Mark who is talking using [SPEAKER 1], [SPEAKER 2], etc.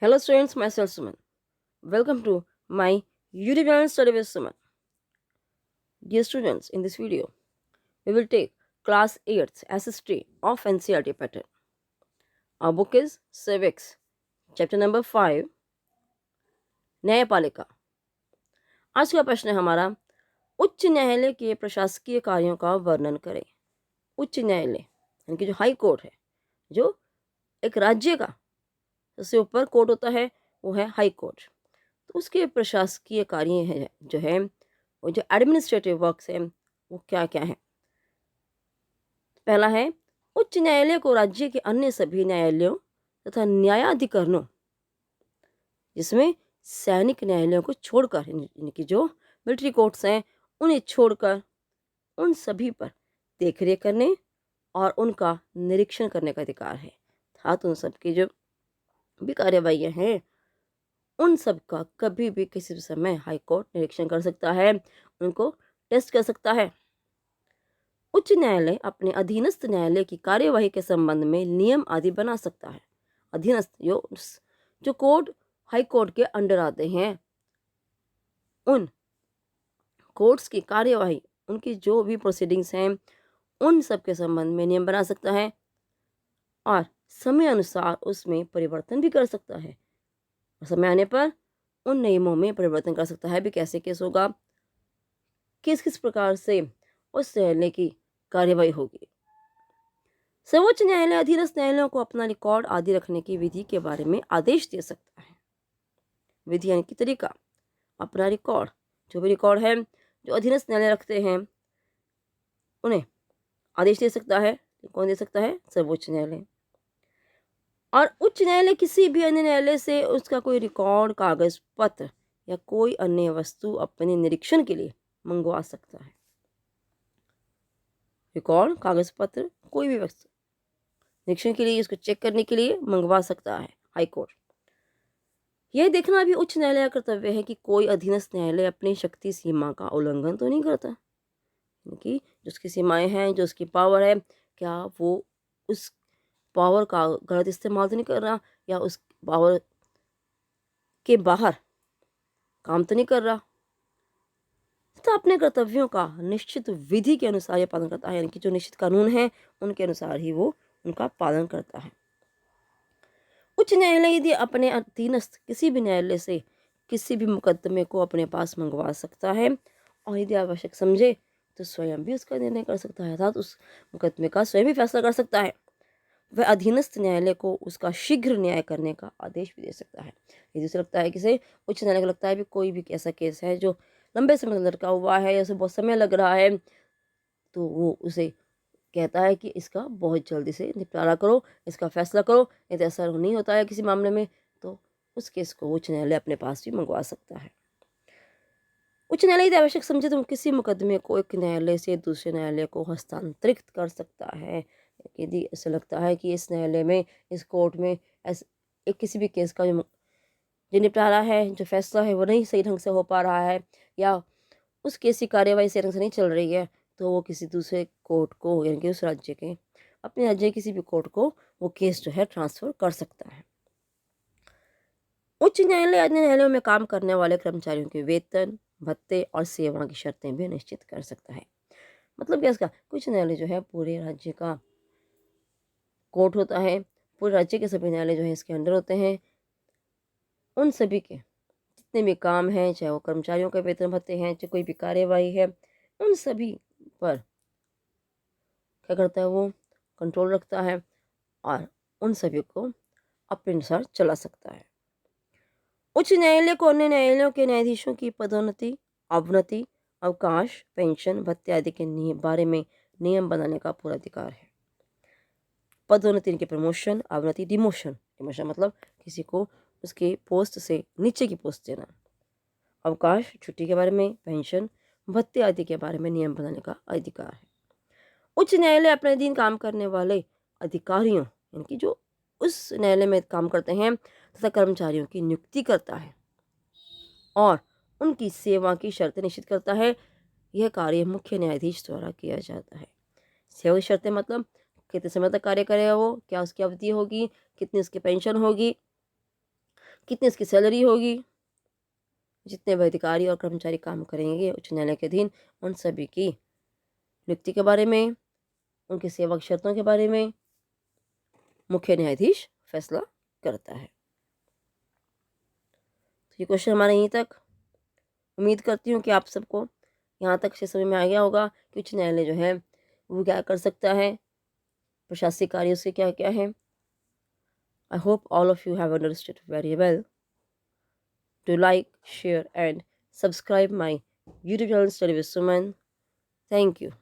[SPEAKER 1] Hello students, myself Suman. Welcome to my YouTube channel Study with Suman. Dear students, in this video, we will take class 8th as history of NCERT pattern. Our book is Civics, chapter number 5, न्यायपालिका. आज का प्रश्न है हमारा, उच्च न्यायालय के प्रशासकीय कार्यों का वर्णन करें. उच्च न्यायालय यानी कि जो हाई कोर्ट है, जो एक राज्य का सबसे ऊपर कोर्ट होता है, वो है हाई कोर्ट. तो उसके प्रशासकीय कार्य हैं जो है, वो जो एडमिनिस्ट्रेटिव वर्क्स हैं, वो क्या क्या हैं. पहला है, उच्च न्यायालय को राज्य के अन्य सभी न्यायालयों तथा न्यायाधिकरणों, जिसमें सैनिक न्यायालयों को छोड़कर, यानी कि जो मिलिट्री कोर्ट्स हैं उन्हें छोड़कर, उन सभी पर देखरेख करने और उनका निरीक्षण करने का अधिकार है. अर्थात उन सब की जो भी कार्यवाहियाँ हैं, उन सब का कभी भी किसी भी समय हाई कोर्ट निरीक्षण कर सकता है, उनको टेस्ट कर सकता है. उच्च न्यायालय अपने अधीनस्थ न्यायालय की कार्यवाही के संबंध में नियम आदि बना सकता है. अधीनस्थ जो कोर्ट हाई कोर्ट के अंडर आते हैं, उन कोर्ट्स की कार्यवाही, उनकी जो भी प्रोसीडिंग्स हैं, उन सब के संबंध में नियम बना सकता है और समय अनुसार उसमें परिवर्तन भी कर सकता है. समय आने पर उन नियमों में परिवर्तन कर सकता है भी. कैसे केस होगा, किस किस प्रकार से उस न्यायालय की कार्यवाही होगी. सर्वोच्च न्यायालय अधीनस्थ न्यायालयों को अपना रिकॉर्ड आदि रखने की विधि के बारे में आदेश दे सकता है. विधि यानी कि तरीका, अपना रिकॉर्ड, जो भी रिकॉर्ड है जो अधीनस्थ न्यायालय रखते हैं, उन्हें आदेश दे सकता है. कौन दे सकता है? सर्वोच्च न्यायालय. और उच्च न्यायालय किसी भी अन्य न्यायालय से उसका कोई रिकॉर्ड, कागज पत्र या कोई अन्य वस्तु अपने निरीक्षण के लिए मंगवा सकता है. रिकॉर्ड, कागज पत्र, कोई भी वस्तु निरीक्षण के लिए, इसको चेक करने के लिए मंगवा सकता है हाई कोर्ट. यह देखना भी उच्च न्यायालय का कर्तव्य है कि कोई अधीनस्थ न्यायालय अपनी शक्ति सीमा का उल्लंघन तो नहीं करता. कि जो उसकी सीमाएं हैं, जो उसकी पावर है, क्या वो उस पावर का गलत इस्तेमाल तो नहीं कर रहा, या उस पावर के बाहर काम तो नहीं कर रहा. तो अपने कर्तव्यों का निश्चित विधि के अनुसार ये पालन करता है, यानी कि जो निश्चित कानून है उनके अनुसार ही वो उनका पालन करता है. उच्च न्यायालय यदि अपने अधीनस्थ किसी भी न्यायालय से किसी भी मुकदमे को अपने पास मंगवा सकता है और यदि आवश्यक समझे तो स्वयं भी उसका निर्णय कर सकता है, अर्थात उस मुकदमे का स्वयं भी फैसला कर सकता है. वह अधीनस्थ न्यायालय को उसका शीघ्र न्याय करने का आदेश भी दे सकता है. यदि उसे लगता है कि उच्च न्यायालय को लगता है कि कोई भी ऐसा केस है जो लंबे समय तक लटका हुआ है या उसे बहुत समय लग रहा है, तो वो उसे कहता है कि इसका बहुत जल्दी से निपटारा करो, इसका फैसला करो. यदि ऐसा नहीं होता है किसी मामले में, तो उस केस को उच्च न्यायालय अपने पास भी मंगवा सकता है. उच्च न्यायालय यदि आवश्यक समझे तो किसी मुकदमे को एक न्यायालय से दूसरे न्यायालय को हस्तांतरित कर सकता है. यदि ऐसा लगता है कि इस न्यायालय में, इस कोर्ट में एक किसी भी केस का जो निपटारा है, जो फैसला है, वो नहीं सही ढंग से हो पा रहा है, या उस केस की कार्यवाही सही ढंग से नहीं चल रही है, तो वो किसी दूसरे कोर्ट को, यानी कि उस राज्य के, अपने राज्य के किसी भी कोर्ट को वो केस जो है ट्रांसफ़र कर सकता है. उच्च न्यायालय अन्य न्यायालयों में काम करने वाले कर्मचारियों के वेतन, भत्ते और सेवा की शर्तें भी निश्चित कर सकता है. मतलब क्या इसका, कुछ न्यायालय जो है पूरे राज्य का कोर्ट होता है, पूरे राज्य के सभी न्यायालय जो है इसके अंडर होते हैं. उन सभी के जितने भी काम हैं, चाहे वो कर्मचारियों के वेतन भत्ते हैं, चाहे कोई भी कार्यवाही है, उन सभी पर क्या करता है, वो कंट्रोल रखता है और उन सभी को अपने अनुसार चला सकता है. उच्च न्यायालय को अन्य न्यायालयों के न्यायाधीशों की पदोन्नति, अवनति, अवकाश, पेंशन, भत्ते आदि के बारे में नियम बनाने का पूरा अधिकार है. पदोन्नति के प्रमोशन, अवनति, डिमोशन. डिमोशन मतलब किसी को उसके पोस्ट से नीचे की पोस्ट देना. अवकाश, छुट्टी के बारे में, पेंशन, भत्ते आदि के बारे में नियम बनाने का अधिकार है. उच्च न्यायालय अपने अधीन काम करने वाले अधिकारियों, यानी कि जो उस न्यायालय में काम करते हैं, तथा कर्मचारियों की नियुक्ति करता है और उनकी सेवा की शर्तें निश्चित करता है. यह कार्य मुख्य न्यायाधीश द्वारा किया जाता है. सेवा की शर्तें मतलब कितने समय तक कार्य करेगा वो, क्या उसकी अवधि होगी, कितनी उसकी पेंशन होगी, कितनी उसकी सैलरी होगी, जितने भी अधिकारी और कर्मचारी काम करेंगे उच्च न्यायालय के अधीन, उन सभी की नियुक्ति के बारे में, उनकी सेवा की शर्तों के बारे में मुख्य न्यायाधीश फैसला करता है। तो ये क्वेश्चन हमारा यहीं तक। उम्मीद करती हूँ कि आप सबको यहाँ तक से समझ में आ गया होगा कि उच्च न्यायालय जो है वो क्या कर सकता है, प्रशासनिक कार्य उसके क्या क्या है। I hope all of you have understood very well. Do like, share and subscribe my YouTube channel Study with Suman. Thank you.